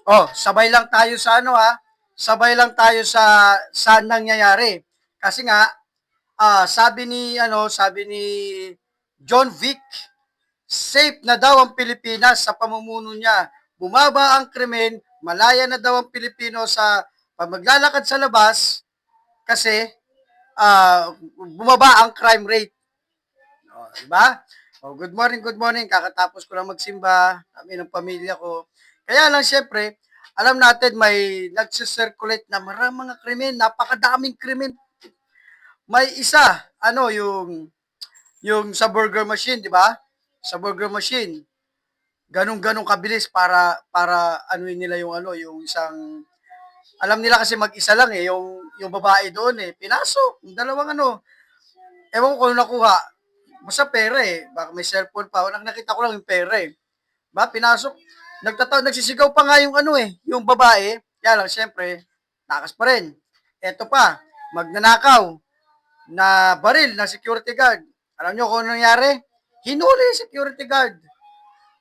Oh, sabay lang tayo sa ano ha. Sabay lang tayo sa nangyayari. Kasi nga sabi ni John Vic, safe na daw ang Pilipinas sa pamumuno niya. Bumaba ang krimen, malaya na daw ang Pilipino sa pag sa labas kasi bumaba ang crime rate. O, diba? O, good morning. Kakatapos ko lang magsimba, kami ng pamilya ko. Kaya lang, syempre, alam natin may nagsisirculate na maraming mga krimen, napakadaming krimen. May isa, yung sa burger machine, di ba? Sa burger machine, ganong-ganong kabilis para nila yung yung isang alam nila kasi mag-isa lang yung babae doon pinasok, yung dalawang ewan ko kung nakuha, basta pera baka may cellphone pa, nakita ko lang yung pera ba, pinasok, nagsisigaw pa nga yung yung babae, kaya lang syempre, takas pa rin, eto pa, magnanakaw, na baril na security guard. Alam nyo kung ano nangyari? Hinuli yung security guard.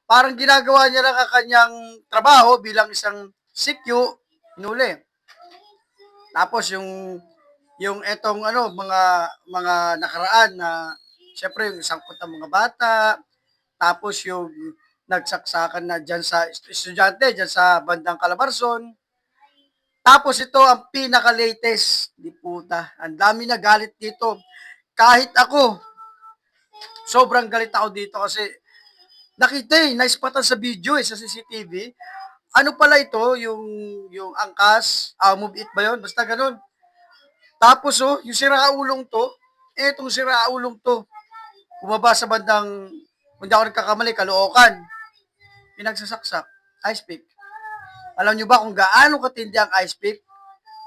Parang ginagawa niya lang ang kanyang trabaho bilang isang CQ, hinuli. Tapos yung etong mga nakaraan na syempre yung sangkot ng mga bata, tapos yung nagsaksakan na diyan sa estudyante diyan sa bandang Calabarzon. Tapos ito ang pinaka-latest, di puta. Ang dami na galit dito. Kahit ako, sobrang galit ako dito kasi nakita naispatan sa video sa CCTV. Ano pala ito, yung angkas, move it ba yun? Basta ganun. Tapos yung siraulong to, etong siraulong to, bumaba sa bandang, hindi ako nagkakamali, Caloocan, pinagsasaksak, ice pick. Alam nyo ba kung gaano katindi ang ice pick?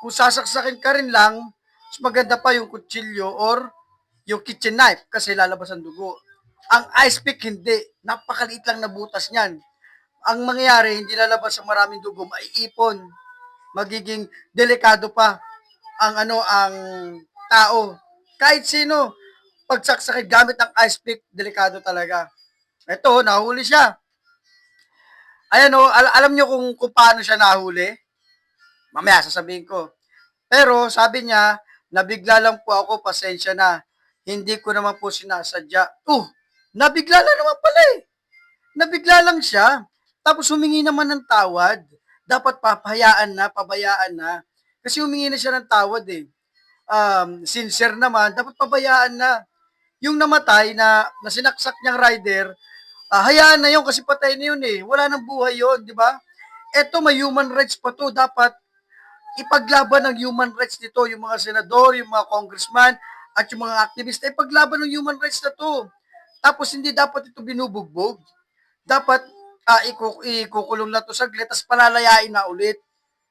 Kung sasaksakin ka rin lang, mas maganda pa yung kutsilyo or yung kitchen knife kasi lalabas ang dugo. Ang ice pick hindi, napakaliit lang na butas niyan. Ang mangyayari, hindi lalabas ang maraming dugo, maiipon, magiging delikado pa ang tao. Kahit sino, pagsaksakin gamit ng ice pick, delikado talaga. Ito, nahuli siya. Ayan alam nyo kung paano siya nahuli? Mamaya sasabihin ko. Pero sabi niya, nabigla lang po ako, pasensya na. Hindi ko naman po sinasadya. Nabigla lang naman pala Nabigla lang siya. Tapos humingi naman ng tawad. Dapat pabayaan na. Kasi humingi na siya ng tawad sincere naman, dapat pabayaan na. Yung namatay na sinaksak niyang rider, hayaan na yun kasi patay na yun Wala nang buhay yun, di ba? Eto, may human rights pa to. Dapat ipaglaban ng human rights nito, yung mga senador, yung mga congressman, at yung mga aktivista, ipaglaban ng human rights na to. Tapos hindi dapat ito binubugbog. Dapat ikukulong na to saglit, tapos palalayain na ulit.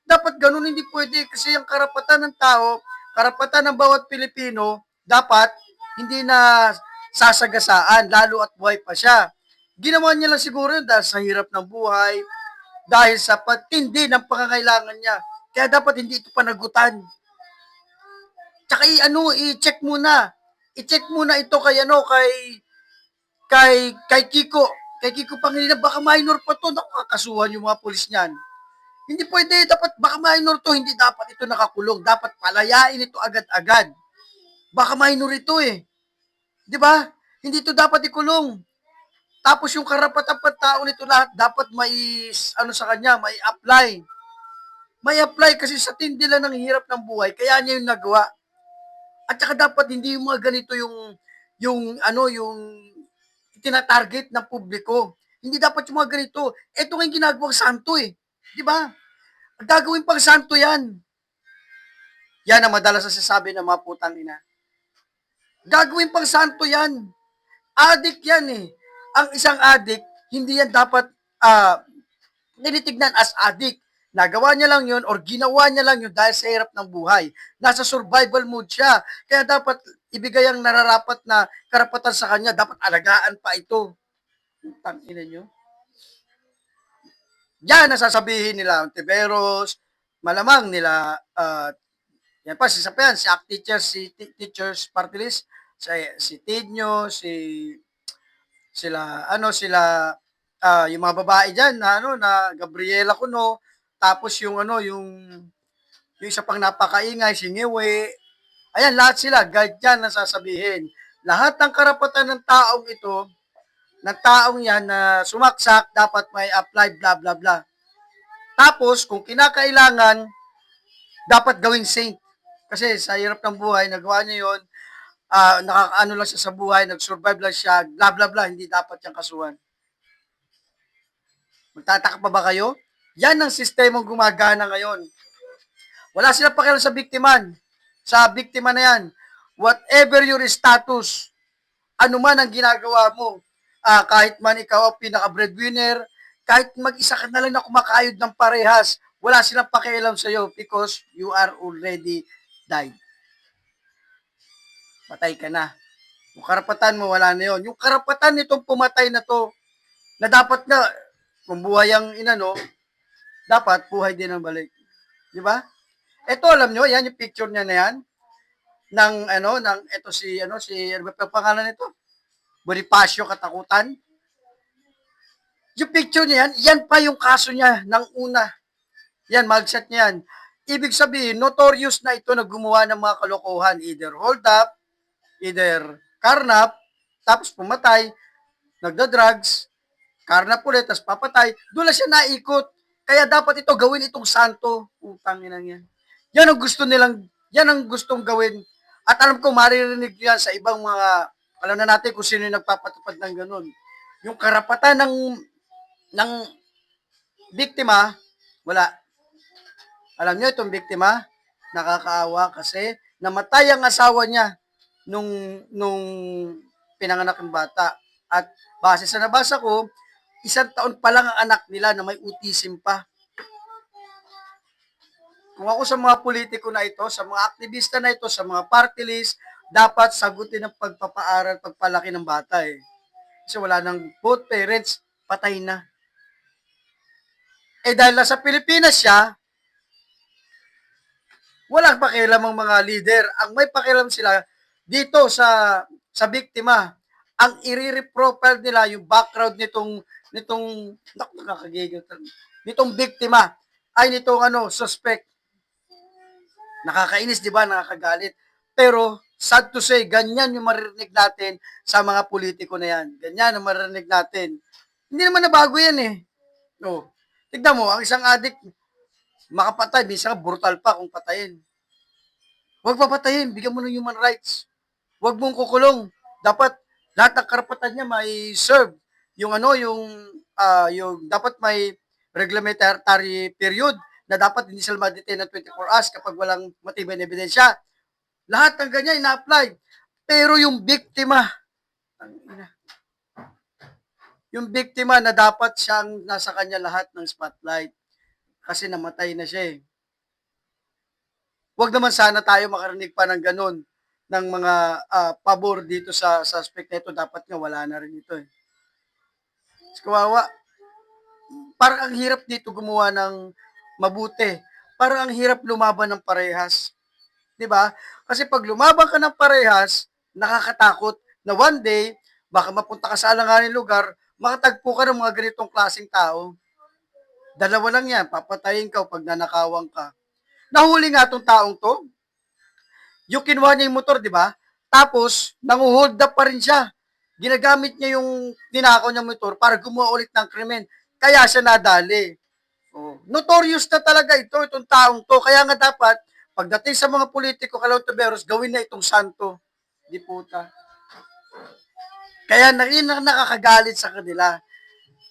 Dapat ganun, hindi pwede kasi ang karapatan ng tao, karapatan ng bawat Pilipino, dapat hindi na sasagasaan, lalo at buhay pa siya. Ginawa niya lang siguro yun dahil sa hirap ng buhay, dahil sa patindi ng pangangailangan niya. Kaya dapat hindi ito panagutan. Tsaka i-check muna. I-check muna ito kay Kiko. Kay Kiko Pangilinan, baka minor pa to, nakakasuhan yung mga pulis niyan. Hindi pwede, dapat baka minor to, hindi dapat ito nakakulong. Dapat palayain ito agad-agad. Baka minor ito 'Di ba? Hindi ito dapat ikulong. Tapos yung karapatan pagtao nito lahat dapat sa kanya, may apply. May apply kasi sa tindi lang ng hirap ng buhay, kaya niya yung nagawa. At saka dapat hindi yung mga ganito yung tinatarget ng publiko. Hindi dapat yung mga ganito. Ito nga yung ginagawang santo 'Di ba? Gagawin pang santo yan. Yan ang madalas nasasabi ng mga putang ina. Gagawin pang santo yan. Addict yan Ang isang addict, hindi yan dapat tinitignan as addict. Nagawa niya lang yun or ginawa niya lang yun dahil sa hirap ng buhay. Nasa survival mode siya. Kaya dapat ibigay ang nararapat na karapatan sa kanya. Dapat alagaan pa ito. Tangina nyo. Yan nasasabihin nila Ontiveros, malamang nila yan pa, si Sapian, si ACT Teacher, si Teachers Party List, si Tidnyo, sila yung mga babae diyan na na Gabriela Cuno, tapos yung ano, yung isa pang napakaingay, si Ngewe, ayan, lahat sila, guide yan na sasabihin. Lahat ng karapatan ng taong ito, ng taong yan na sumaksak, dapat may apply, bla bla bla. Tapos, kung kinakailangan, dapat gawing saint. Kasi sa hirap ng buhay, nagawa niya yun, nakakaano lang siya sa buhay, nag-survive lang siya, bla bla bla, hindi dapat yung kasuhan. Magtataka pa ba kayo? Yan ang sistemang gumagana ngayon. Wala silang pakialam sa biktiman. Sa biktima na yan. Whatever your status, ano man ang ginagawa mo, kahit man ikaw ang pinaka-breadwinner, kahit mag-isa ka na lang na kumakayod ng parehas, wala silang pakialam sa'yo because you are already died. Patay ka na. Yung karapatan mo, wala na yon. Yung karapatan nitong pumatay na to, na dapat na, kung buhay ang inano, dapat buhay din ang balik. Di ba? Ito, alam nyo, yan yung picture niya na yan, ng ano, ng ito ano ba pangalan nito? Bonifacio Katakutan. Yung picture niya yan, yan pa yung kaso niya ng una. Yan, mugshot niya yan. Ibig sabihin, notorious na ito na gumawa ng mga kalokohan. Either hold up, either carnap, tapos pumatay, nagda-drugs, carnap ulit, tapos papatay. Doon lang siya naikot. Kaya dapat ito gawin itong santo. Utang ina yan. Yan ang gusto nilang, yan ang gustong gawin. At alam ko, maririnig yan sa ibang mga, alam na natin kung sino yung nagpapatupad ng ganun. Yung karapatan ng biktima, wala. Alam nyo, itong biktima, nakakaawa kasi namatay ang asawa niya nung pinanganak ng bata. At base sa nabasa ko, 1 taon pa lang ang anak nila na may autism pa. Kung ako sa mga politiko na ito, sa mga aktivista na ito, sa mga party list, dapat sagutin ang pagpapaaral, pagpalaki ng bata eh. Kasi wala nang both parents, patay na. Eh dahil nasa Pilipinas siya, walang pakialam ang mga leader. Ang may pakialam sila dito sa biktima. Ang i-reprofile nila yung background nitong nakakagigil nitong biktima ay nitong suspect. Nakakainis, di ba? Nakakagalit. Pero, sad to say, ganyan yung maririnig natin sa mga politiko na yan. Ganyan ang maririnig natin. Hindi naman nabago yan eh. No. Tignan mo, ang isang addict, makapatay, minsan brutal pa kung patayin. Huwag papatayin, bigyan mo ng human rights. Huwag mong kukulong. Dapat, lahat ng karapatan niya may serve. Yung yung dapat may regulatory period na dapat hindi sila ma-detain ng 24 hours kapag walang matibay na ebidensya. Lahat ng ganyan ina-apply. Pero yung biktima na dapat siyang nasa kanya lahat ng spotlight kasi namatay na siya eh. Huwag naman sana tayo makarinig pa ng ganun ng mga pabor dito sa suspect na ito. Dapat nga wala na rin ito eh. Kawawa. Parang ang hirap dito gumawa ng mabuti. Parang ang hirap lumaban ng parehas. 'Di ba? Kasi pag lumaban ka ng parehas, nakakatakot na one day baka mapunta ka sa alanganing lugar, makatagpo ka ng mga ganitong klaseng tao. Dalawa lang 'yan, papatayin ka o pag nanakawan ka. Nahuli nga tong taong to. Yung kinuha niya yung motor, 'di ba? Tapos nanguhold up pa rin siya. Ginagamit niya yung tinakaw niya motor para gumawa ulit ng krimen. Kaya siya nadali. Oh, notorious na talaga itong taong to. Kaya nga dapat, pagdating sa mga politiko, kalautuberos, gawin na itong santo. Di puta. Kaya nakakagalit sa kanila.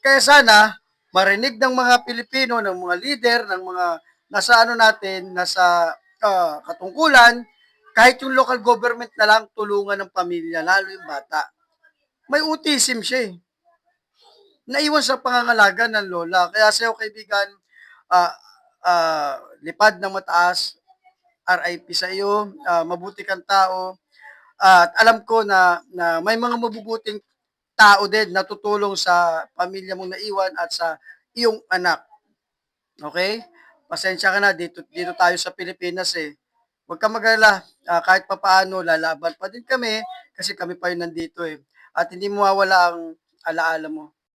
Kaya sana, marinig ng mga Pilipino, ng mga leader, ng mga nasa natin, nasa katungkulan, kahit yung local government na lang tulungan ng pamilya, lalo yung bata. May autism siya eh. Naiwan sa pangangalaga ng lola. Kaya sa'yo kaibigan, lipad ng mataas, RIP sa iyo, mabuti kang tao, at alam ko na may mga mabubuting tao din na tutulong sa pamilya mong naiwan at sa iyong anak. Okay? Pasensya ka na, dito tayo sa Pilipinas eh. Huwag kang mag-alala, kahit papaano, lalaban pa din kami kasi kami pa yun nandito eh. At hindi mawawala ang alaala mo.